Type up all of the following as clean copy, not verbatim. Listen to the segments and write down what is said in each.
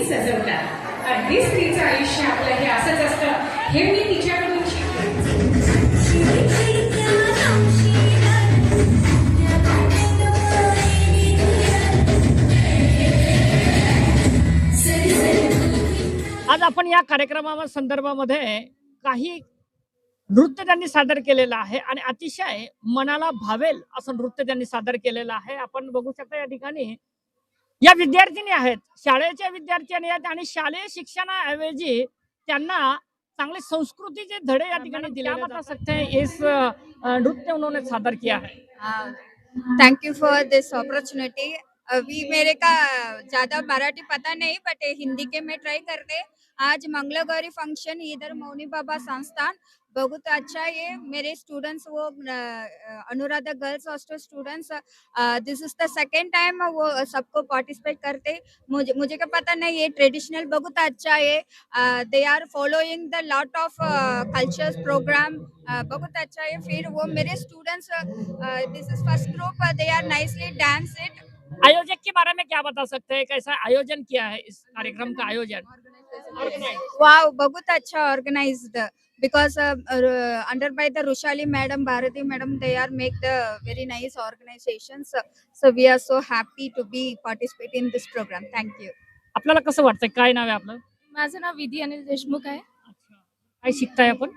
सजवतात। अगदी स्त्रीचं आयुष्य आपलं हे असंच असतं हे मी तिच्याकडून शिकले। आज आपण या कार्यक्रमा संदर्भामध्ये काही नृत्य त्यांनी सादर केलेलं आहे आणि अतिशय मनाला भावेल असं नृत्य त्यांनी सादर केलेलं आहे। आपण बघू शकता या ठिकाणी या विद्यार्थिनी आहेत, शाळेच्या विद्यार्थिनी आहेत आणि शालेय शिक्षणाऐवजी त्यांना चांगले संस्कृतीचे धडे या ठिकाणी दिले बता सकते हैं। इस नृत्य उन्होंने सादर किया है। Thank you for this opportunity. अभी मेरे का ज्यादा मराठी पता नहीं बट हिंदी के में ट्राई करते। आज मंगलगौरी फंक्शन इधर मौनी बाबा संस्थान बहुत अच्छा है। ये मेरे स्टूडेंट्स वो Anuradha girls hostel students this is the second time वो सबको पार्टिसिपेट करते। मुझे मुझे क्या पता नहीं, ये ट्रेडिशनल बहुत अच्छा है। They are following the lot of cultures programme, बहुत अच्छा है। फिर वो मेरे students this is first group, they are nicely dance it. आयोजक के बारे में क्या बता सकते हैं, कैसा आयोजन किया है इस कार्यक्रम का आयोजन? वाओ, बहुत अच्छा organised because under by the Rushali madam, Bharati madam, they are make the very nice organizations, so we are so happy to be participate in this program. Thank you. आपल्याला कसं वाटतंय, काय नाव आहे आपलं? माझं नाव विधी अनिल देशमुख आहे। काय शिकताय आपण?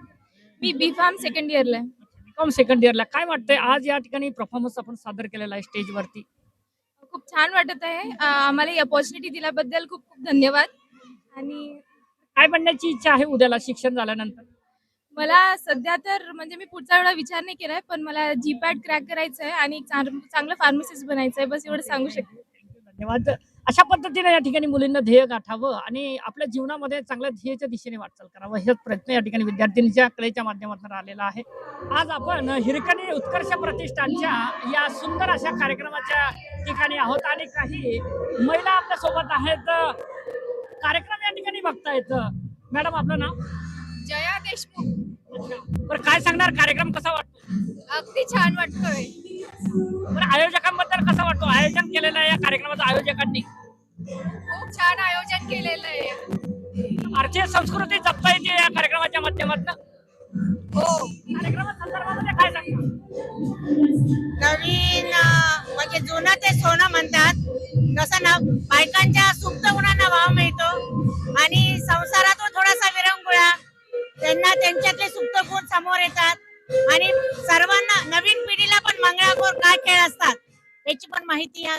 मी बी फार्म सेकंड इयरला आहे। बीकॉम सेकंड इयरला। काय वाटतंय आज या ठिकाणी परफॉर्मन्स आपण सादर केलेला आहे स्टेज वरती? खूप छान वाटत आहे। आम्हाला ही अपॉर्च्युनिटी दिल्याबद्दल खूप खूप धन्यवाद। आणि काय बनण्याची इच्छा आहे उद्याला शिक्षण झाल्यानंतर? मला सध्या तर म्हणजे मी पुढचा एवढा विचार नाही केलाय, पण मला जीपॅट क्रॅक करायचं आहे आणि एक चांगलं फार्मसिस्ट बनायचं आहे, बस एवढं सांगू शकते। धन्यवाद। अशा पद्धतीने या ठिकाणी मुलींना ध्येय गाठावं आणि आपल्या जीवनामध्ये चांगल्या ध्येयाच्या दिशेने वाटचाल करावं हेच प्रयत्न या ठिकाणी विद्यार्थिनीच्या कलेच्या माध्यमातून आलेला आहे। आज आपण हिरकणी उत्कर्ष प्रतिष्ठानच्या या सुंदर अशा कार्यक्रमाच्या ठिकाणी आहोत आणि काही महिला आपल्या सोबत आहेत। कार्यक्रम या ठिकाणी बघतायत। मॅडम आपलं नाव? जया देशमुख। बरं, काय सांगणार, कार्यक्रम कसा वाटतो? अगदी छान वाटतोय। बरं, आयोजकांबद्दल कसं वाटतो? आयोजन केलेलं आहे या कार्यक्रमाचं आयोजकांनी? खूप छान आयोजन केलेलं आहे। भारतीय संस्कृती जपता येते या कार्यक्रमाच्या माध्यमातून। हो, कार्यक्रमासंदर्भामध्ये काय सांगता? नवीन म्हणजे जुनं ते सोनं म्हणतात तसं ना, बायकांच्या सुप्त गुणांना वाव मिळतो आणि संसारातून थोडासा विरंगुळा, त्यांना त्यांच्यातले सुप्त गुण समोर येतात आणि सर्वांना नवीन पिढीला पण मंगळागौर काय खेळ असतात याची पण माहिती या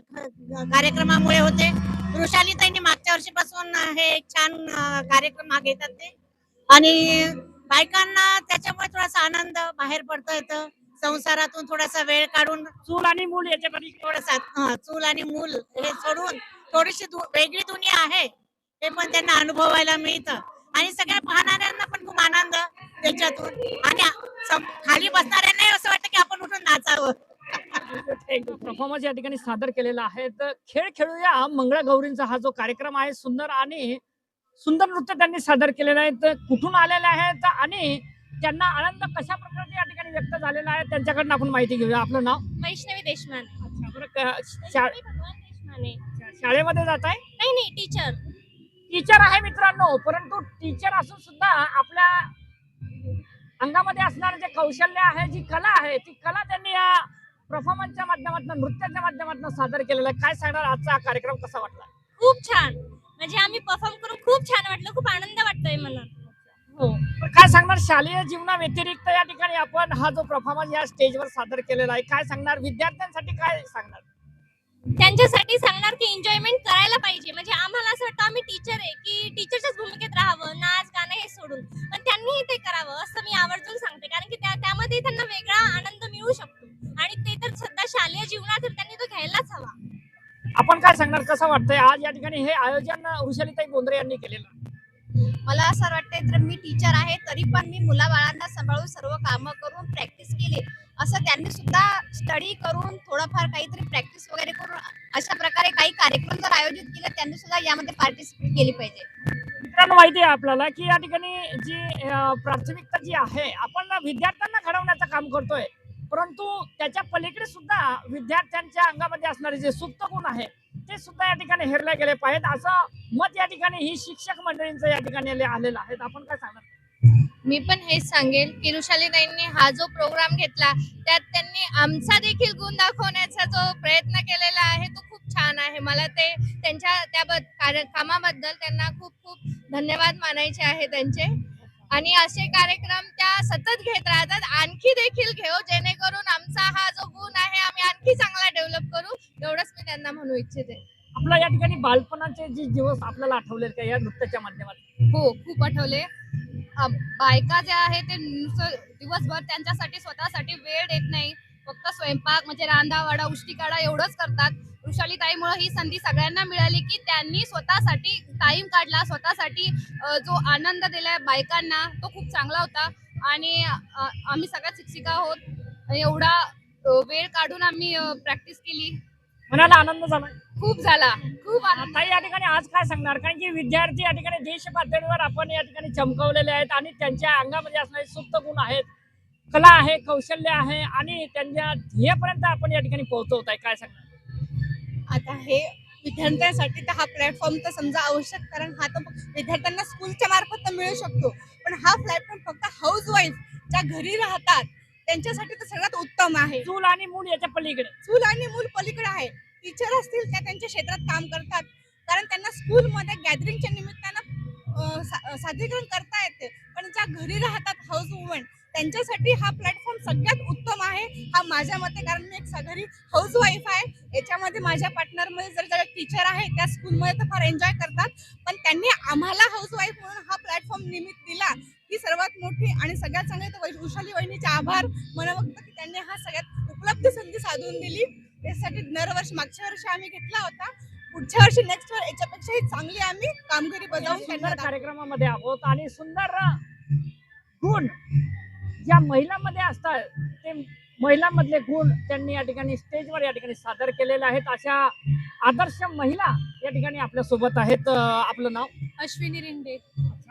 कार्यक्रमामुळे होते। वृषालीताईंनी मागच्या वर्षीपासून हे एक छान कार्यक्रम घेतात ते, आणि बायकांना त्याच्यामुळे थोडासा आनंद बाहेर पडता येतं, संसारातून थोडासा वेळ काढून चूल आणि मूल याच्यामध्ये थोडासा चूल आणि मूल हे सोडून थोडीशी वेगळी दुनिया आहे हे पण त्यांना अनुभवायला मिळतं आणि सगळ्या पाहणाऱ्यांना पण खूप आनंद त्याच्यातून, आणि खाली बसणाऱ्यांनाही असं वाटतं की आपण उठून नाचावं। परफॉर्मन्स या ठिकाणी सादर केलेला आहे। तर खेळ खेळूया मंगळागौरींचा हा जो कार्यक्रम आहे, सुंदर आणि सुंदर नृत्य त्यांनी सादर केलेलं आहे। तर कुठून आलेले आहेत आणि त्यांना आनंद कशा प्रकारे या ठिकाणी व्यक्त झालेला आहे त्यांच्याकडून आपण माहिती घेऊया। आपलं नाव? वैष्णवी देशमान। भगवान देशमाने। शाळेमध्ये जात आहे? नाही, टीचर। टीचर आहे मित्रांनो, परंतु टीचर असून सुद्धा आपल्या अंगामध्ये असणारे जे कौशल्य आहे, जी कला आहे, ती कला त्यांनी या परफॉर्मन्सच्या माध्यमातून, नृत्याच्या माध्यमातून सादर केलेला आहे। काय सांगणार, आजचा हा कार्यक्रम कसा वाटला? खूप छान, म्हणजे आम्ही परफॉर्म करून खूप छान वाटलं, खूप आनंद वाटतोय मला। हो, काय सांगणार, शालेय जीवना व्यतिरिक्त या ठिकाणी आपण हा जो परफॉर्मन्स या स्टेजवर सादर केलेला आहे, काय सांगणार विद्यार्थ्यांसाठी, काय सांगणार? त्यांच्यासाठी सांगणार की एन्जॉयमेंट करायला पाहिजे। म्हणजे आम्हाला असं वाटतं आम्ही टीचर आहे की टीचरच्याच भूमिकेत राहावं, नाच गाणं हे सोडून, पण त्यांनीही ते करावं असं मी आवर्जून सांगते, कारण की त्यामध्ये त्यांना वेगळा आनंद मिळू शकतो आणि ते तर सध्या शालेय जीवनात त्यांनी तो घ्यायलाच हवा। आपण काय सांगणार, कसं वाटतंय आज या ठिकाणी हे आयोजन वृषालीताई बोंद्रे यांनी केलेलं? मला असं वाटतंय, तर मी टीचर आहे तरी पण मी मुलाबाळांना सांभाळून सर्व कामं करून प्रॅक्टिस केली, असं त्यांनी सुद्धा स्टडी करून थोडंफार काहीतरी प्रॅक्टिस वगैरे करून अशा प्रकारे काही कार्यक्रम जर आयोजित केले त्यांनी सुद्धा यामध्ये पार्टिसिपेट केली पाहिजे। मित्रांनो, माहिती आहे आपल्याला की या ठिकाणी जी प्राथमिकता जी आहे, आपण विद्यार्थ्यांना घडवण्याचं काम करतोय, परंतु त्याच्या पलीकडे सुद्धा विद्यार्थ्यांच्या अंगामध्ये असणारे जे सुप्त गुण आहे ते सुद्धा या ठिकाणी हेरले गेले पाहिजेत असं मत या ठिकाणी ही शिक्षक मंडळींचं या ठिकाणी आलेलं आहे. आपण काय सांगणार? मी पण हेच सांगेल की रुशालीताईंनी हा जो प्रोग्राम घेतला त्यात त्यांनी आमचा देखील गुण दाखवण्याचा जो प्रयत्न केलेला आहे तो खूप छान आहे. मला ते त्यांच्या त्या कामाबद्दल त्यांना खूप खूप धन्यवाद मानायचे आहे त्यांचे. आणि असे कार्यक्रम त्या सतत घेत राहतात, आणखी देखील घेऊ, जेणेकरून आमचा हा जो गुण आहे आम्ही आणखी चांगला डेव्हलप करू, एवढंच मी त्यांना म्हणू इच्छिते. आपल्या या ठिकाणी बालपणाचे जे दिवस आपल्याला आठवले का या नृत्याच्या माध्यमातून? हो, खूप आठवले. बायका ज्या आहेत ते दिवसभर त्यांच्यासाठी स्वतःसाठी वेळ देत नाही, फक्त स्वयंपाक म्हणजे रांधावाडा उष्टी काढा एवढंच करतात. वृषालीताईमुळे ही संधी सगळ्यांना मिळाली की त्यांनी स्वतःसाठी टाइम काढला, स्वतःसाठी जो आनंद दिलाय बायकांना तो खूप चांगला होता. आणि आम्ही सगळ्या शिक्षिका आहोत, एवढा वेळ काढून आम्ही प्रॅक्टिस केली. मनाला आनंद झाला, खूप झाला, खूप आनंद. ताई या ठिकाणी आज काय सांगणार? कारण की विद्यार्थी या ठिकाणी देश पातळीवर आपण या ठिकाणी चमकवलेले आहेत आणि त्यांच्या अंगामध्ये असणारे सुप्त गुण आहेत, कला आहे, कौशल्य आहे आणि त्यांच्या ध्येयापर्यंत आपण या ठिकाणी पोहोचवत आहे. काय सांगणार? आता हे विद्यार्थ्यांसाठी तर हा प्लॅटफॉर्म तर समजा आवश्यक, कारण हा तर विद्यार्थ्यांना स्कूलच्या मार्फत तर मिळू शकतो, पण हा प्लॅटफॉर्म फक्त हाऊसवाईफ ज्या घरी राहतात त्यांच्यासाठी तर सगळ्यात उत्तम आहे. चूल आणि मूल याच्या पलीकडे, चूल आणि मूल पलीकडे आहे. टीचर असतील त्या त्यांच्या क्षेत्रात काम करतात, कारण त्यांना स्कूलमध्ये गॅदरिंगच्या निमित्तानं सादरीकरण करता येते, पण ज्या घरी राहतात हाऊस वुमन त्यांच्यासाठी हा प्लॅटफॉर्म सगळ्यात उत्तम आहे हा माझ्या मते. कारण मी एक घरी हाऊसवाईफ आहे, याच्यामध्ये माझ्या पार्टनरमध्ये जर टीचर आहे त्या स्कूलमध्ये तर फार एन्जॉय करतात, पण त्यांनी आम्हाला हाऊसवाईफ म्हणून हा प्लॅटफॉर्म निमित्त दिला ही सर्वात मोठी आणि सगळ्यात चांगली तर वृषाली वहिनीचे आभार म्हणून की त्यांनी हा सगळ्यात उपलब्ध संधी साधून दिली. त्यासाठी दरवर्षी मागच्या वर्षी आम्ही घेतला होता, पुढच्या वर्षी नेक्स्ट वर याच्यापेक्षाही चांगली आम्ही कामगिरी बजावून सुंदर कार्यक्रमामध्ये आहोत आणि सुंदर गुण ज्या महिलांमध्ये असतात ते महिलांमधले गुण त्यांनी या ठिकाणी स्टेजवर या ठिकाणी सादर केलेले आहेत. अशा आदर्श महिला या ठिकाणी आपल्या सोबत आहेत. आपलं नाव? अश्विनी रिंडे.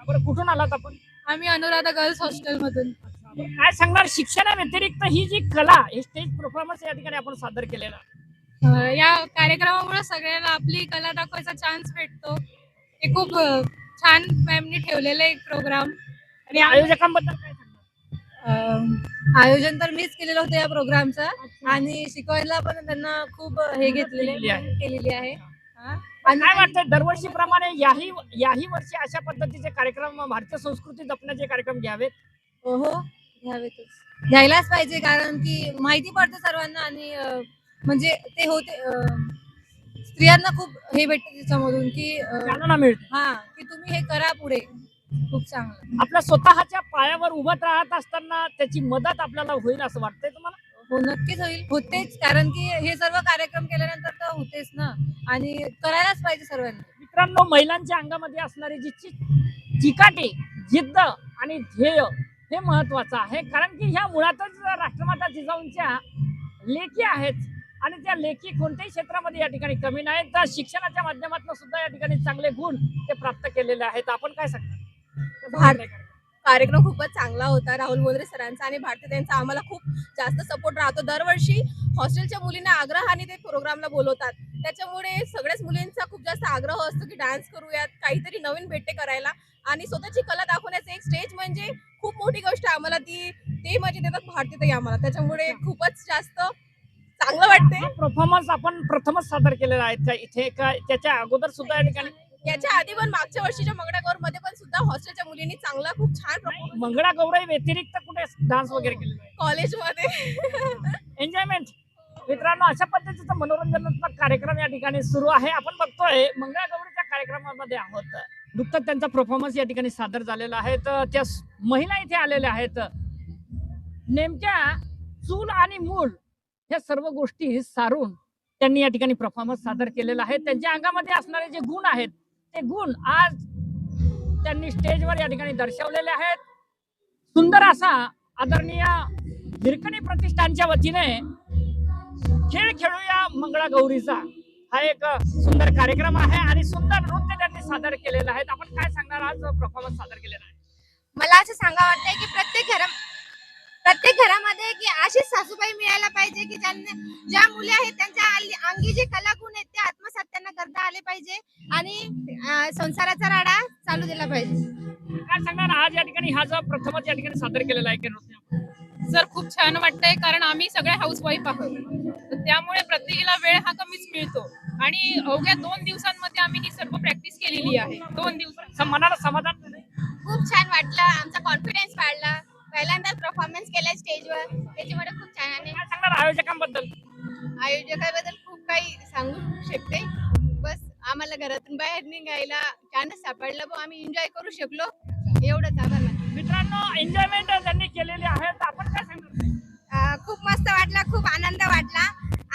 बरं, कुठून आलात आपण? आम्ही अनुराधा गर्ल्स हॉस्टेल मधून. काय सांगणार शिक्षणाव्यतिरिक्त ही जी कला, ही स्टेज परफॉर्मन्स या ठिकाणी आपण सादर केलेला? या कार्यक्रमामुळे सगळ्यांना आपली कला दाखवायचा चान्स भेटतो. हे खूप छान मॅमनी ठेवलेलं एक प्रोग्राम. आणि आयोजकांबद्दल काय सांगणार? आयोजन तर मीच केलेलं होतं या प्रोग्रामचं आणि शिकवायला पण त्यांना खूप हे केलेली आहे. आणि काय वाटतं दरवर्षीप्रमाणे याही वर्षी अशा पद्धतीचे कार्यक्रम, भारतीय संस्कृती जपण्याचे कार्यक्रम घ्यावेत? हो, घ्यायलाच पाहिजे, कारण की माहिती पडते सर्वांना आणि म्हणजे ते होते स्त्रियांना खूप हे भेटते त्याच्यामधून की चालना मिळते. हा, की तुम्ही हे करा पुढे, खूप चांगलं. आपल्या स्वतःच्या पायावर उभं राहत असताना त्याची मदत आपल्याला होईल असं वाटतंय तुम्हाला? हो, नक्कीच होतेच, कारण की हे सर्व कार्यक्रम केल्यानंतर तर होतेच ना, आणि करायलाच पाहिजे सर्वांनी. मित्रांनो, महिलांच्या अंगामध्ये असणारी जी चिकाटी, जिद्द आणि ध्येय हे महत्वाचं आहे, कारण की ह्या मुळातच राष्ट्रमाता जिजाऊंच्या लेखी आहेत आणि त्या लेखी कोणत्याही क्षेत्रामध्ये या ठिकाणी कमी नाहीत. तर शिक्षणाच्या माध्यमातून सुद्धा या ठिकाणी चांगले गुण ते प्राप्त केलेले आहेत. आपण काय सांगता? कार्यक्रम खूपच चांगला होता राहुल बोंद्रे सरांचा आणि भारती त्यांचा आम्हाला खूप जास्त सपोर्ट राहतो. दरवर्षी हॉस्टेलच्या मुलींना आग्रहाने ते प्रोग्रामला बोलवतात, त्याच्यामुळे सगळ्याच मुलींचा खूप जास्त आग्रह असतो की डान्स करूयात, काहीतरी नवीन भेटते करायला आणि स्वतःची कला दाखवण्याचं एक स्टेज म्हणजे खूप मोठी गोष्ट आम्हाला ते म्हणजे देतात भारतीताई आम्हाला, त्याच्यामुळे खूपच जास्त चांगलं वाटते. परफॉर्मन्स आपण प्रथमच सादर केलेला आहे का इथे, का त्याच्या अगोदर सुद्धा या ठिकाणी? याच्या आधी पण मागच्या वर्षीच्या मंगळागौर मध्ये पण सुद्धा हॉस्टेलच्या मुलींनी चांगला खूप छान मंगळागौरी व्यतिरिक्त कुठे डान्स वगैरे केलेला आहे? कॉलेजमध्ये एन्जॉयमेंट. मित्रांनो, अशा पद्धतीचा मनोरंजनात्मक कार्यक्रम या ठिकाणी सुरू आहे. आपण बघतोय मंगळागौरीच्या कार्यक्रमामध्ये आहोत. नुकताच त्यांचा परफॉर्मन्स या ठिकाणी सादर झालेला आहे. तर त्या महिला इथे आलेल्या आहेत. नेमक्या चूल आणि मूल या सर्व गोष्टी सारून त्यांनी या ठिकाणी परफॉर्मन्स सादर केलेला आहे. त्यांच्या अंगामध्ये असणारे जे गुण आहेत ते गुण आज त्यांनी स्टेजवर या ठिकाणी दर्शवलेले आहेत. सुंदर असा आदरणीय हिरकणी प्रतिष्ठानच्या वतीने खेळ खेळूया मंगळागौरीचा हा एक सुंदर कार्यक्रम आहे आणि सुंदर नृत्य त्यांनी सादर केलेलं आहे. आपण काय सांगणार? आज परफॉर्मन्स सादर केलेला आहे. मला असं सांगा वाटतंय की प्रत्येक घरामध्ये की अशीच सासूबाई मिळायला पाहिजे की ज्यांना ज्या मुली आहेत त्यांच्या अंगी जे कलागुण आहेत ते आत्मसात त्यांना करता आले पाहिजे आणि संसाराचा राडा चालू दिला पाहिजे. काय सांगणार आज या ठिकाणी हा जो प्रथमच या ठिकाणी सादर केलेला आहे की नृत्य? सर खूप छान वाटतंय कारण आम्ही सगळे हाऊसवाईफ आहोत तर त्यामुळे प्रत्येकीला वेळ हा कमीच मिळतो आणि अवघ्या 2 दिवसांमध्ये आम्ही ही सर्व प्रॅक्टिस केलेली आहे. 2 दिवसात मनाला समाधान मिळालं. खूप छान वाटलं, आमचा कॉन्फिडन्स वाढला, पहिल्यांदाच परफॉर्मन्स केला स्टेजवर, त्याच्यामुळे खूप छान. आणि काय सांगणार आयोजकांबद्दल? आयोजकाबद्दल खूप काही सांगू शकते, बस आम्हाला घरातून बाहेर निघायला चान्स सापडला, व आम्ही एन्जॉय करू शकलो, एवढंच आम्हाला. मित्रांनो, एन्जॉयमेंट त्यांनी केलेली आहे तर आपण काय सांगणार? खूप मस्त वाटला, खूप आनंद वाटला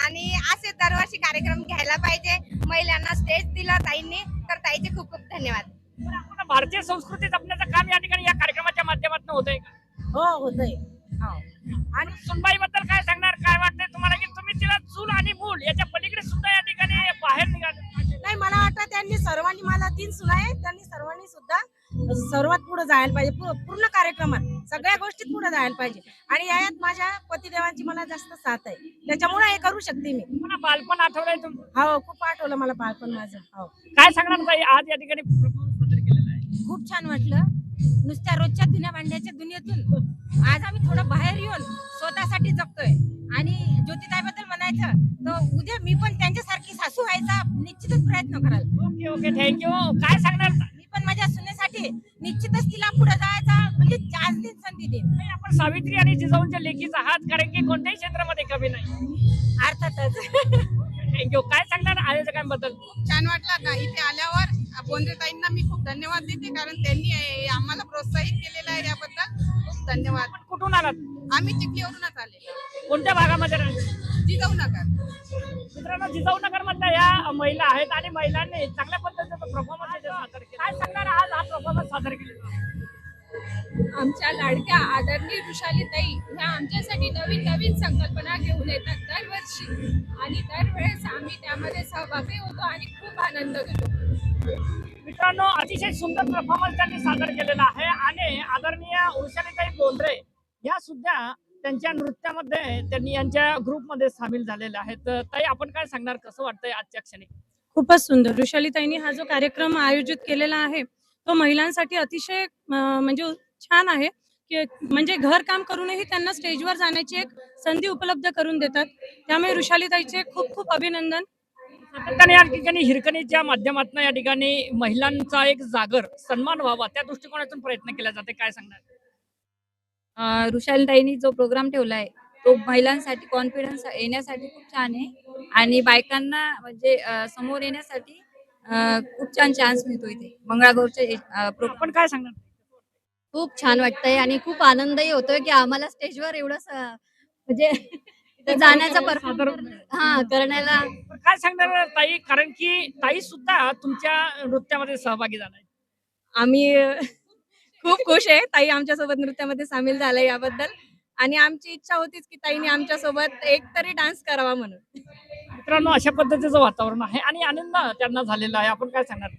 आणि असे दरवर्षी कार्यक्रम घ्यायला पाहिजे. महिलांना स्टेज दिला ताईंनी, तर ताईचे खूप खूप धन्यवाद. आपण भारतीय संस्कृती जपण्याचं काम या ठिकाणी या कार्यक्रमाच्या माध्यमातून होतंय का? हो होतंय. आणि सुनबाई बद्दल काय सांगणार? काय वाटतंय तुम्हाला की तुम्ही तिला चूल आणि मूल याच्या पलीकडे सुद्धा या ठिकाणी बाहेर निघाले? नाही, मला वाटतं त्यांनी सर्वांनी, मला 3 सुना आहेत, त्यांनी सर्वांनी सुद्धा सर्वात पुढे जायला पाहिजे. पूर्ण कार्यक्रमात सगळ्या गोष्टीत पुढे जायला पाहिजे आणि यात माझ्या पतिदेवांची मला जास्त साथ आहे, त्याच्यामुळे हे करू शकते मी. तुम्हाला बालपण आठवलंय तुमचं? हो, खूप आठवलं मला बालपण माझं. हो, काय सांगणार ताई आज या ठिकाणी performance सादर केलेला आहे? खूप छान वाटलं. नुसत्या रोजच्या धुण्या भांड्याच्या दुनियेतून आज आम्ही थोडं बाहेर येऊन स्वतःसाठी जगतोय. आणि ज्योतिताईबद्दल म्हणायचं तर उद्या मी पण त्यांच्यासारखी सासू व्हायचा निश्चितच प्रयत्न कराल. Okay okay, thank you. काय सांगणार? मी पण माझ्या सुनेसाठी निश्चितच तिला पुढे जायचा म्हणजे चान्स देईन, संधी देईन. नाही, आपण सावित्री आणि जिजाऊंच्या लेकीच आहात कारण की कोणत्याही क्षेत्रामध्ये कमी नाही. अर्थातच. थँक्यू. काय सांगणार आयोजकांबद्दल? छान वाटला का इथे आल्यावर. बोंद्रेताईंना मी खूप धन्यवाद देते कारण त्यांनी आम्हाला प्रोत्साहित केलेलं आहे, याबद्दल खूप धन्यवाद. आपण कुठून आलात? आम्ही चिखलीवरूनच आले. कोणत्या भागामध्ये राहतात? जिजाऊ नगर. मित्रांनो, जिजाऊनगर मधल्या या महिला आहेत आणि महिलांनी चांगल्या पद्धतीचा परफॉर्मन्स सादर केला. काय सांगणार आज हा परफॉर्मन्स सादर केला? आमच्या लाडक्या आदरणीय वृषालीताई ह्या आमच्यासाठी नवीन नवीन संकल्पना घेऊन येतात दरवर्षी आणि दरवेळेस आम्ही त्यामध्ये सहभागी होतो आणि खूप आनंद घेतो. मित्रांनो, अतिशय सुंदर परफॉर्मन्स त्यांनी सादर केलेला आहे आणि आदरणीय वृषालीताई बोंद्रे या सुद्धा त्यांच्या नृत्यामध्ये त्यांनी यांच्या ग्रुपमध्ये सामील झालेले आहेत. तर ताई, आपण काय सांगणार? कसं वाटतंय आजच्या क्षणी? खूपच सुंदर. वृषालीताईंनी हा जो कार्यक्रम आयोजित केलेला आहे तो महिलांसाठी अतिशय म्हणजे छान आहे की म्हणजे घर काम करूनही त्यांना स्टेजवर जाण्याची एक संधी उपलब्ध करून देतात. त्यामुळे वृषालीताईचे खूप खूप अभिनंदन. सातत्याने या ठिकाणी हिरकणीच्या माध्यमातून या ठिकाणी महिलांचा एक जागर सन्मान व्हावा त्या दृष्टिकोनातून प्रयत्न केला जाते. काय सांगणार? वृषालीताईंनी जो प्रोग्राम ठेवलाय तो महिलांसाठी कॉन्फिडन्स येण्यासाठी खूप छान आहे आणि बायकांना म्हणजे समोर येण्यासाठी खूप छान चान्स मिळतो इथे मंगळागौरचे आपण काय सांगणार? खूप छान वाटतंय आणि खूप आनंदही होतोय की आम्हाला स्टेजवर एवढं म्हणजे जाण्याचा करण्याला. काय सांगणार ताई? कारण की ताई सुद्धा तुमच्या नृत्यामध्ये सहभागी झालाय. आम्ही खूप खुश आहे ताई आमच्यासोबत नृत्यामध्ये सामील झाल्या याबद्दल आणि आमची इच्छा होतीच की ताईने आमच्यासोबत एक तरी डान्स करावा म्हणून. मित्रांनो, अशा पद्धतीचं वातावरण आहे आणि आनंद त्यांना झालेला आहे. आपण काय सांगणार?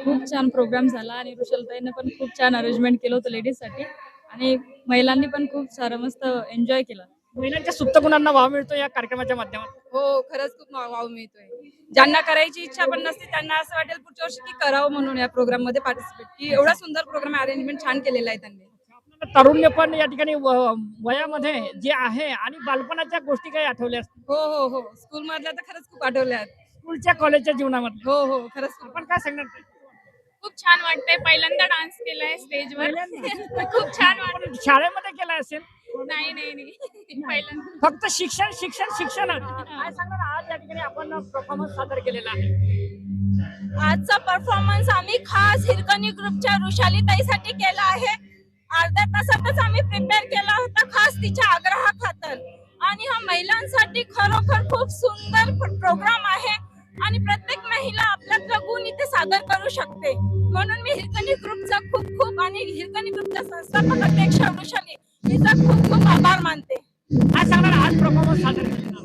खूप छान प्रोग्राम झाला आणि वृषालीताईंनी पण खूप छान अरेंजमेंट केलं होतं लेडीजसाठी आणि महिलांनी पण खूप सारं मस्त एन्जॉय केलं. महिलांच्या सुप्त गुणांना वाव मिळतो या कार्यक्रमाच्या माध्यमातून. हो, खरंच खूप वाव मिळतोय. ज्यांना करायची इच्छा पण नसते त्यांना असं वाटेल पुढच्या वर्षी की करावं म्हणून या प्रोग्राम मध्ये पार्टिसिपेट, की एवढा सुंदर प्रोग्राम अरेंजमेंट छान केलेला आहे त्यांनी. तारुण्य पण या ठिकाणी वयामध्ये जे आहे आणि बालपणाच्या गोष्टी काही आठवल्या असतील? हो हो हो, स्कूल मधल्या तर खरंच खूप आठवल्या आहेत. स्कूलच्या कॉलेजच्या जीवनामध्ये. हो हो, खरंच. आपण काय सांगणार? खूप छान वाटतंय. पहिल्यांदा डान्स केलाय स्टेजवर. खूप छान वाटतं. शाळेमध्ये केला असेल? नाही नाही नाही, पहिल्यांदा. फक्त शिक्षण शिक्षण शिक्षण. काय सांगणार आज या ठिकाणी आपण परफॉर्मन्स सादर केलेला आहे? आजचा परफॉर्मन्स आम्ही खास हिरकणी ग्रुपच्या वृषालीताईसाठी केला आहे. अर्ध्या तासातच आम्ही प्रिपेअर केला होता खास तिच्या आग्रहाखातर आणि हा महिलांसाठी खरोखर खूप सुंदर प्रोग्राम आहे आणि प्रत्येक महिला आपल्यातला गुण इथे सादर करू शकते. म्हणून मी हिरकणी ग्रुपचा खूप खूप आणि हिरकणी ग्रुपच्या संस्थापक अध्यक्ष वृषाली तिचा खूप खूप आभार मानते. काय सांगणार आज परफॉर्मन्स सादर केलेला?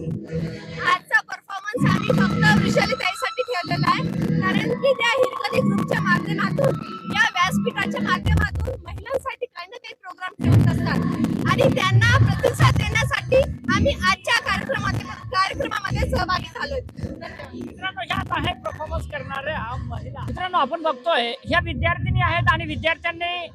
आजचा परफॉर्मन्स आम्ही फक्त वृषालीताईसाठी ठेवलेला आहे कारण की त्या हिरकणी ग्रुपच्या माध्यमातून या व्यासपीठाच्या माध्यमातून महिलांसाठी काही ना काही प्रोग्राम प्रोग्राम ठेवत असतात आणि त्यांना प्रतिसाद देण्यासाठी आम्ही आजच्या कार्यक्रमामध्ये सहभागी झालोय. मित्रांनो, ह्यात आहे परफॉर्मन्स करणाऱ्या महिला. मित्रांनो, आपण बघतोय ह्या विद्यार्थिनी आहेत आणि विद्यार्थ्यांनी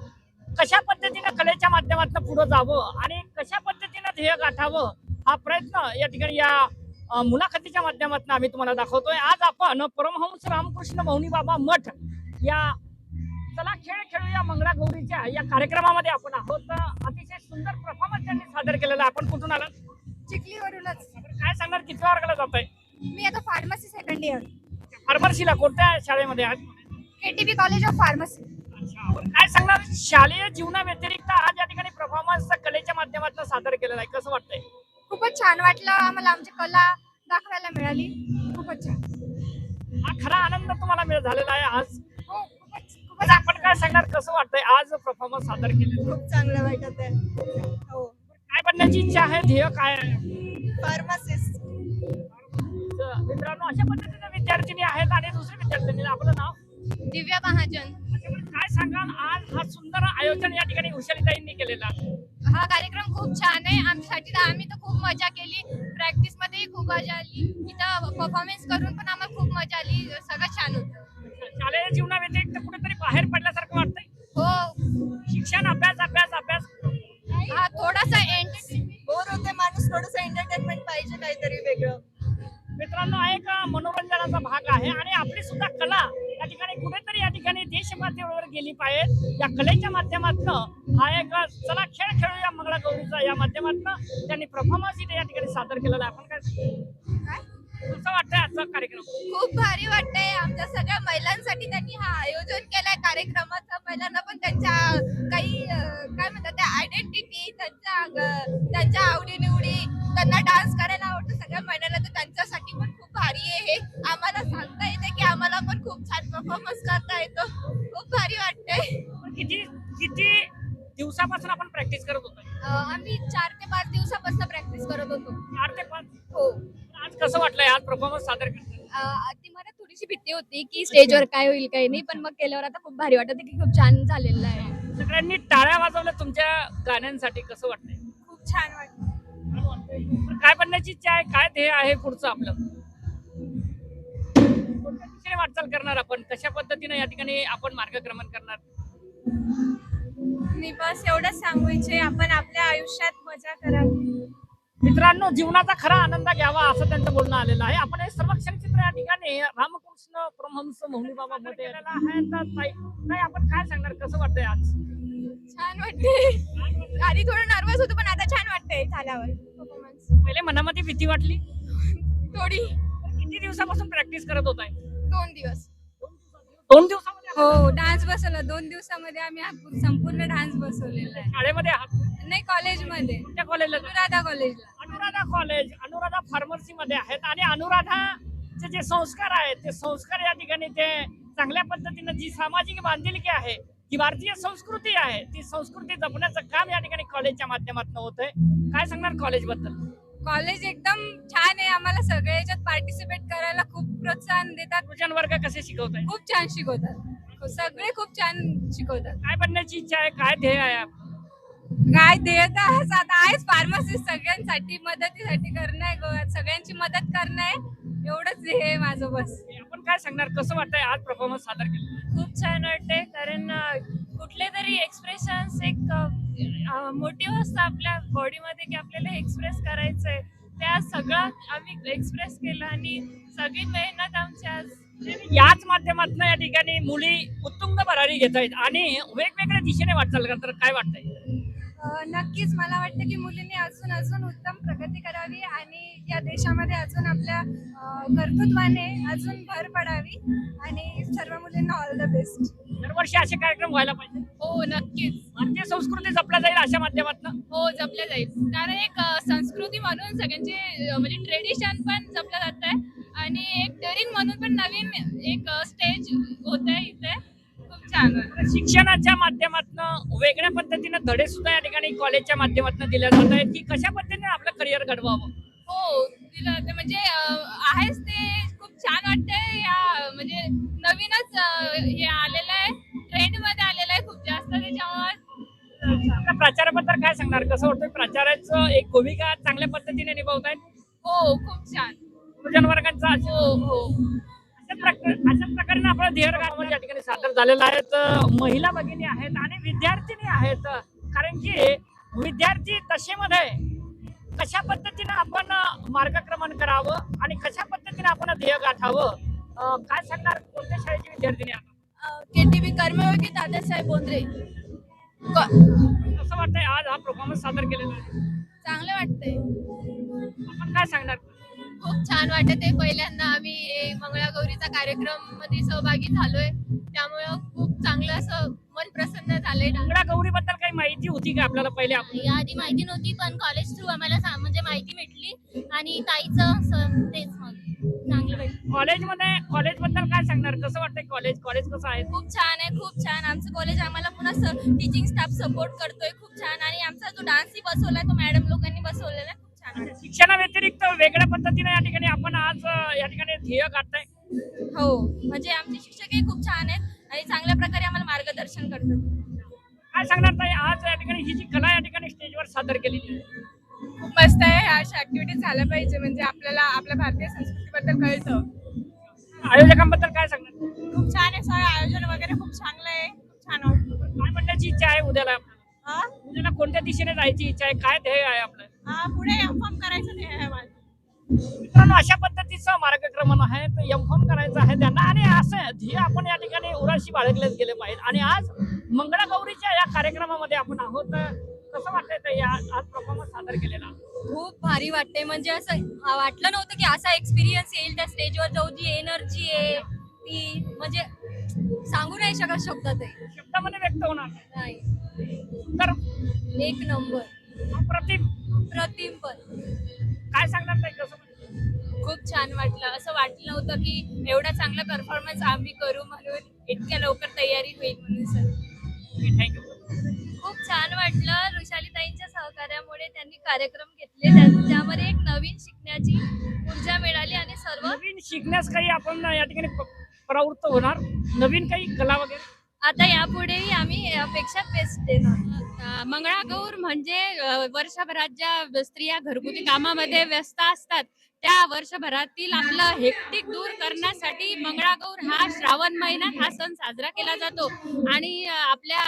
कशा पद्धतीने कलेच्या माध्यमातून पुढे जावं आणि कशा पद्धतीने ध्येय गाठावं हा प्रयत्न या ठिकाणी या मुलाखतीच्या माध्यमातून आम्ही तुम्हाला दाखवतोय. आज आपण परमहंस रामकृष्ण मौनी बाबा मठ या चला खेळ खेळूया मंगळागौरीच्या या कार्यक्रमामध्ये आपण आहोत. अतिशय सुंदर परफॉर्मन्स त्यांनी सादर केलेला. आपण कुठून आलात? चिखलीवरूनच. काय सांगणार, कितव्या वर्गाला जात आहे? मी आता फार्मसी सेकंड इयर, फार्मसीला कोणत्या शाळेमध्ये आहात? केटीबी कॉलेज ऑफ फार्मसी. अच्छा, काय सांगणार, शालेय जीवनाव्यतिरिक्त आज या ठिकाणी परफॉर्मन्स कलेच्या माध्यमातून सादर केलेला आहे, कसं वाटतंय? खूपच छान वाटलं आम्हाला, आमची कला दाखवायला मिळाली. खूपच छान. हा खरा आनंद तुम्हाला झालेला आहे आज. हो, खूपच खूपच. आपण काय सांगणार, कसं वाटतंय आज परफॉर्मन्स सादर केलेला? खूप चांगलं वाटत आहे. हो, काय बनण्याची इच्छा आहे, ध्येय काय आहे? फार्मासिस्ट. मित्रांनो, अशा पद्धतीने विद्यार्थिनी आहेत आणि दुसरी विद्यार्थिनी. आपलं नाव? दिव्या महाजन. काय सांगाल, आज हा सुंदर आयोजन या ठिकाणी उषालीताईंनी केलेला? हा कार्यक्रम खूप छान आहे आमच्यासाठी. तर आम्ही तर खूप मजा केली, प्रॅक्टिस मध्येही खूप मजा आली, इथं परफॉर्मन्स करून पण आम्हाला खूप मजा आली. सगळं छान होतं. शालेय जीवनाव्यतिरिक्त कुठेतरी बाहेर पडल्यासारखं वाटतंय? हो, शिक्षण, अभ्यास अभ्यास अभ्यास. हा थोडासा बोर होते माणूस, थोडंसं एंटरटेनमेंट पाहिजे, काहीतरी वेगळं. मित्रांनो, हा एक मनोरंजनाचा भाग आहे आणि आपली सुद्धा कला या ठिकाणी कुठेतरी या ठिकाणी देशपातळीवर गेली पाहिजे. या कलेच्या माध्यमातून हा एक चला खेळ खेळूया मंगळागौरीचा या माध्यमातून त्यांनी परफॉर्मन्स इथे या ठिकाणी सादर केलेला आहे. आपण काय कसं वाटतंय आजचा कार्यक्रम? खूप भारी वाटतंय. आमच्या सगळ्या महिलांसाठी त्यांनी हा आयोजन केलाय कार्यक्रमाचं. महिलांना पण त्यांच्या काही काय म्हणतात त्या आयडेंटिटी, त्यांच्या आवडीनिवडी, त्यांना डान्स करायला आवडतं सगळ्या महिलांना, तर त्यांच्यासाठी पण खूप भारी आहे हे. आम्हाला सांगता येते की आम्हाला पण खूप छान परफॉर्मन्स करता येतो. खूप भारी वाटतंय. किती किती दिवसापासून आपण प्रॅक्टिस करत होतो? आम्ही 4 ते 5 दिवसापासून प्रॅक्टिस करत होतो. 4 ते 5? हो. आज कसं वाटलंय आज परफॉर्मन्स सादर करताना? ती मला थोडीशी भीती होती की स्टेजवर काय होईल काही नाही, पण मग केल्यावर आता खूप भारी वाटत की खूप छान झालेलं आहे. सगळ्यांनी टाळ्या वाजवल्या तुमच्या गाण्यांसाठी, कसं वाटतंय? खूप छान वाटतं. काय बनण्याची इच्छा आहे, काय ध्येय आहे पुढचं आपलं? कोणत्या दिशेने वाटचाल करणार आपण, कशा पद्धतीने या ठिकाणी आपण मार्गक्रमण करणार? मी बस एवढंच सांगू इच्छे, आपण आपल्या आयुष्यात मजा करावी. मित्रांनो, जीवनाचा खरा आनंद घ्यावा असं त्यांचं बोलणं आलेलं आहे. आपण हे सर्व क्षणचित्र या ठिकाणी रामकृष्ण परमहंस मौनी बाबा मध्ये आलेला आहे. तर ताई, आपण काय सांगणार, कसं वाटतंय आज? छान वाटते. आधी थोडं नर्वस होतो, पण आता छान वाटतंय झाल्यावर परफॉर्मन्स. पहिले मनामध्ये भीती वाटली? थोडी. किती दिवसापासून प्रॅक्टिस करत होत आहे? 2 दिवस. 2 दिवसामध्ये? हो, डान्स बसवला 2 दिवसामध्ये आम्ही हा संपूर्ण डान्स बसवलेला आहे. शाळेमध्ये आहात? नाही, कॉलेजमध्ये, कोणत्या कॉलेजला? अनुराधा कॉलेजला. अनुराधा कॉलेज, अनुराधा फार्मसी मध्ये आहेत आणि अनुराधाचे जे संस्कार आहेत ते संस्कार या ठिकाणी ते चांगल्या पद्धतीने जी सामाजिक बांधिलकी आहे, जी भारतीय संस्कृती आहे, ती संस्कृती जपण्याचं काम या ठिकाणी कॉलेजच्या माध्यमातून होत आहे. काय सांगणार कॉलेज बद्दल? कॉलेज एकदम छान आहे. आम्हाला सगळ्या याच्यात पार्टिसिपेट करायला खूप प्रोत्साहन देतात. ट्युशन वर्ग कसे शिकवताय? खूप छान शिकवतात, सगळे खूप छान शिकवतात. काय बनण्याची इच्छा आहे, काय ध्येय आहे? काय देत आता आहेच फार्मसिस्ट, सगळ्यांसाठी मदतीसाठी करणं आहे, सगळ्यांची मदत करणं आहे, एवढंच हे माझं बस. आपण काय सांगणार, कसं वाटतंय आज परफॉर्मन्स सादर केलं? खूप छान वाटते, कारण कुठले तरी एक्सप्रेशन्स एक मोटिव्ह असतं आपल्या बॉडीमध्ये की आपल्याला एक्सप्रेस करायचंय. त्या सगळं आम्ही एक्सप्रेस केलं आणि सगळी मेहनत आमची आज याच माध्यमातून या ठिकाणी मुली उत्तुंग भरारी घेत आहेत आणि वेगवेगळ्या दिशेने वाटचाल करतात. काय वाटतंय? नक्कीच मला वाटतं की मुलींनी अजून उत्तम प्रगती करावी आणि या देशामध्ये अजून आपल्या कर्तृत्वाने अजून भर पडावी आणि सर्व मुलींना ऑल द बेस्ट. दरवर्षी असे कार्यक्रम व्हायला पाहिजे. हो, नक्कीच. भारतीय संस्कृती जपल्या जाईल अशा माध्यमातून. हो, जपल्या जाईल. कारण एक संस्कृती म्हणून सगळ्यांचे म्हणजे ट्रेडिशन पण जपलं जात आहे आणि एक डेअरिंग म्हणून पण नवीन एक स्टेज होत आहे इथे. खूप छान. शिक्षणाच्या माध्यमातून वेगळ्या पद्धतीने धडे सुद्धा या ठिकाणी कॉलेजच्या माध्यमातून दिल्या जात आहेत की कशा पद्धतीने आपलं करिअर घडवावं. हो, दिलं ते म्हणजे आहेच ते खूप छान वाटतंय. या म्हणजे नवीनच हे आलेलं आहे, ट्रेंड मध्ये आलेलं आहे खूप जास्त, त्याच्यामुळे आता प्राचार्याबद्दल काय सांगणार? कसं वाटतं प्राचार्याचं एक भूमिका चांगल्या पद्धतीने निभावतायत? हो खूप छान. गुरुजन वर्गांचा हो अशाच प्रकारे आपला ध्येय गावामध्ये या ठिकाणी सादर झालेला आहे. तर महिला भगिनी आहेत आणि विद्यार्थिनी आहेत. कारण की विद्यार्थी दशेमध्ये कशा पद्धतीने आपण मार्गक्रमण करावं आणि कशा पद्धतीने आपण ध्येय गाठावं, काय सांगणार? कोणत्या शाळेची विद्यार्थिनी आहात? KTV कर्मयोगी दादासाहेब बोंद्रे. कसं वाटतंय आज हा परफॉर्मन्स सादर केलेला आहे? चांगलं वाटतंय. आपण काय सांगणार? खूप छान वाटत आहे. पहिल्यांदा आम्ही मंगळागौरीचा कार्यक्रम मध्ये सहभागी झालोय, त्यामुळं खूप चांगलं असं मन प्रसन्न झालंय. गौरी बद्दल काही माहिती होती का आपल्याला पहिले? आधी माहिती नव्हती, पण कॉलेज थ्रू आम्हाला म्हणजे माहिती भेटली आणि ताईचं तेच मग चांगलं भेटलं. कॉलेज बद्दल काय सांगणार? कसं वाटतंय कॉलेज कसं आहे? खूप छान आहे, खूप छान. आमचं कॉलेज आम्हाला पुन्हा टीचिंग स्टाफ सपोर्ट करतोय खूप छान. आणि आमचा जो डान्सही बसवलाय तो मॅडम लोकांनी बसवलेला आहे, खूप छान आहे. शिक्षणाव्यतिरिक्त वेगळ्या पद्धतीने या ठिकाणी आपण आज या ठिकाणी ध्येय गाठताय. हो, म्हणजे आमचे शिक्षकही खूप छान आहेत आणि चांगल्या प्रकारे आम्हाला मार्गदर्शन करतात. काय सांगणार ताई? आज या ठिकाणी ही जी कला या ठिकाणी स्टेजवर सादर केलेली आहे, खूप मस्त आहे. अशा ऍक्टिव्हिटीज झाल्या पाहिजे, म्हणजे आपल्याला आपल्या भारतीय संस्कृतीबद्दल कळतं. आयोजकांबद्दल काय सांगणार? खूप छान आहे, सगळं आयोजन वगैरे खूप चांगलं आहे, खूप छान वाटतं. काय म्हणण्याची इच्छा आहे उद्याला? हा? उद्याला कोणत्या दिशेने जायची इच्छा आहे? काय ध्येय आहे आपलं? पुढे एम.कॉम करायचं ध्येय आहे माझं. मित्रांनो, अशा पद्धतीचं मार्गक्रमण आहे. तर एम.कॉम करायचं आहे त्यांना आणि असं ध्येय आपण या ठिकाणी उराशी बाळगलेच गेले पाहिजे. आणि आज मंगळागौरीच्या या कार्यक्रमामध्ये आपण आहोत. कसं वाटतंय ताई आज परफॉर्मन्स सादर केलेला? खूप भारी वाटते. म्हणजे असं वाटलं नव्हतं की असा एक्सपिरियन्स येईल. त्या स्टेजवर जाऊ, जी एनर्जी आहे ती म्हणजे सांगू नाही शकत शब्दात आहे. शब्दामध्ये व्यक्त होणार नाही. तर एक नंबर, प्रतिम पण काय सांगणार ताई? कसं वाटतं? खूप छान वाटलं. असं वाटलं नव्हतं की एवढा चांगला परफॉर्मन्स आम्ही करू म्हणून, इतक्या लवकर तयारी होईल म्हणून. Sir thank you. खूप छान वाटलं. ऋषालीताईंच्या सहकार्यामुळे त्यांनी कार्यक्रम घेतले, त्यामध्ये एक नवीन शिकण्याची ऊर्जा मिळाली आणि सर्व नवीन शिकण्यास काही आपण या ठिकाणी प्रवृत्त होणार, नवीन काही कला वगैरे आता यापुढेही आम्ही अपेक्षा बेस्ट देणार. मंगळागौर म्हणजे वर्षभरात ज्या स्त्रिया घरगुती कामामध्ये व्यस्त असतात, त्या वर्षभरातील आपलं हेक्टिक दूर करण्यासाठी मंगळागौर हा श्रावण महिन्यात हा सण साजरा केला जातो. आणि आपल्या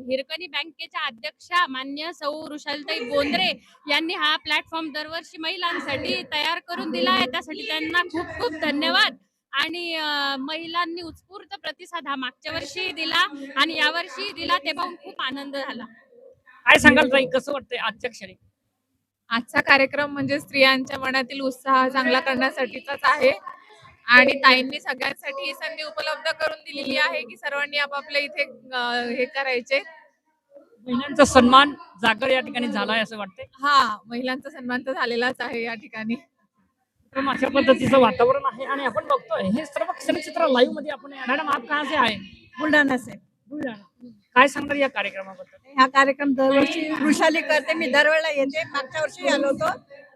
हिरकणी बँकेच्या अध्यक्षा मान्य सौ ऋषालीताई बोंद्रे यांनी हा प्लॅटफॉर्म दरवर्षी महिलांसाठी तयार करून दिला आहे. त्यासाठी त्यांना खूप खूप धन्यवाद. आणि महिलांनी उत्स्फूर्त प्रतिसाद हा मागच्या वर्षी दिला आणि यावर्षी दिला, ते पाहून खूप आनंद झाला. काय सांगाल ताई? कसं वाटतंय आजच्या क्षणी? आजचा कार्यक्रम म्हणजे स्त्रियांच्या मनातील उत्साह चांगला करण्यासाठीचाच आहे आणि ताईंनी सगळ्यांसाठी ही संधी उपलब्ध करून दिलेली आहे की सर्वांनी आपापल्या इथे हे करायचे. महिलांचा सन्मान जागर या ठिकाणी झालाय असं वाटतंय. हा, महिलांचा सन्मान तर झालेलाच आहे या ठिकाणी. तर अशा पद्धतीचं वातावरण आहे आणि आपण बघतोय हे सर्व क्षणचित्र लाईव्ह मध्ये आपण. मॅडम आप कहाँ से आए? बुलढाणा से. बुलढाणा. काय सांगणार या कार्यक्रमाबद्दल? हा कार्यक्रम दरवर्षी वृषाली करते. मी दरवेळेला येते. मागच्या वर्षी आलो होतो.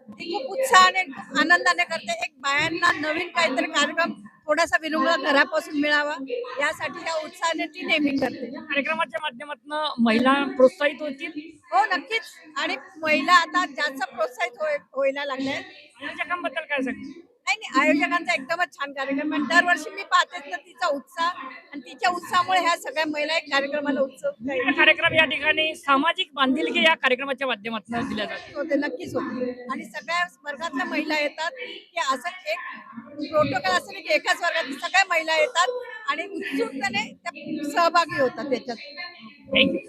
ती खूप उत्साहाने खूप आनंदाने करते. एक बायांना नवीन काहीतरी कार्यक्रम थोडासा विरंगुळा घरापासून मिळावा यासाठी या उत्साहाने ती नेहमी करते. कार्यक्रमाच्या माध्यमातून महिला प्रोत्साहित होतील. हो, नक्कीच. आणि महिला आता जास्त प्रोत्साहित व्हायला लागल्या. आयोजकांबद्दल काय सांगणार? नाही, आयोजकांचा एकदमच छान कार्यक्रम आहे. दरवर्षी मी पाहते तर तिचा उत्साह आणि तिच्या उत्साहामुळे ह्या सगळ्या महिला एक कार्यक्रमाला उत्सुक हा कार्यक्रम या ठिकाणी सामाजिक बांधिलकी या कार्यक्रमाच्या माध्यमातून दिल्या जाते. होते, नक्कीच होते. आणि सगळ्या वर्गातल्या महिला येतात की असं एक प्रोटोकॉल असं नाही की एकाच वर्गात सगळ्या महिला येतात आणि उत्सुकतेने त्या सहभागी होतात त्याच्यात. थँक्यू.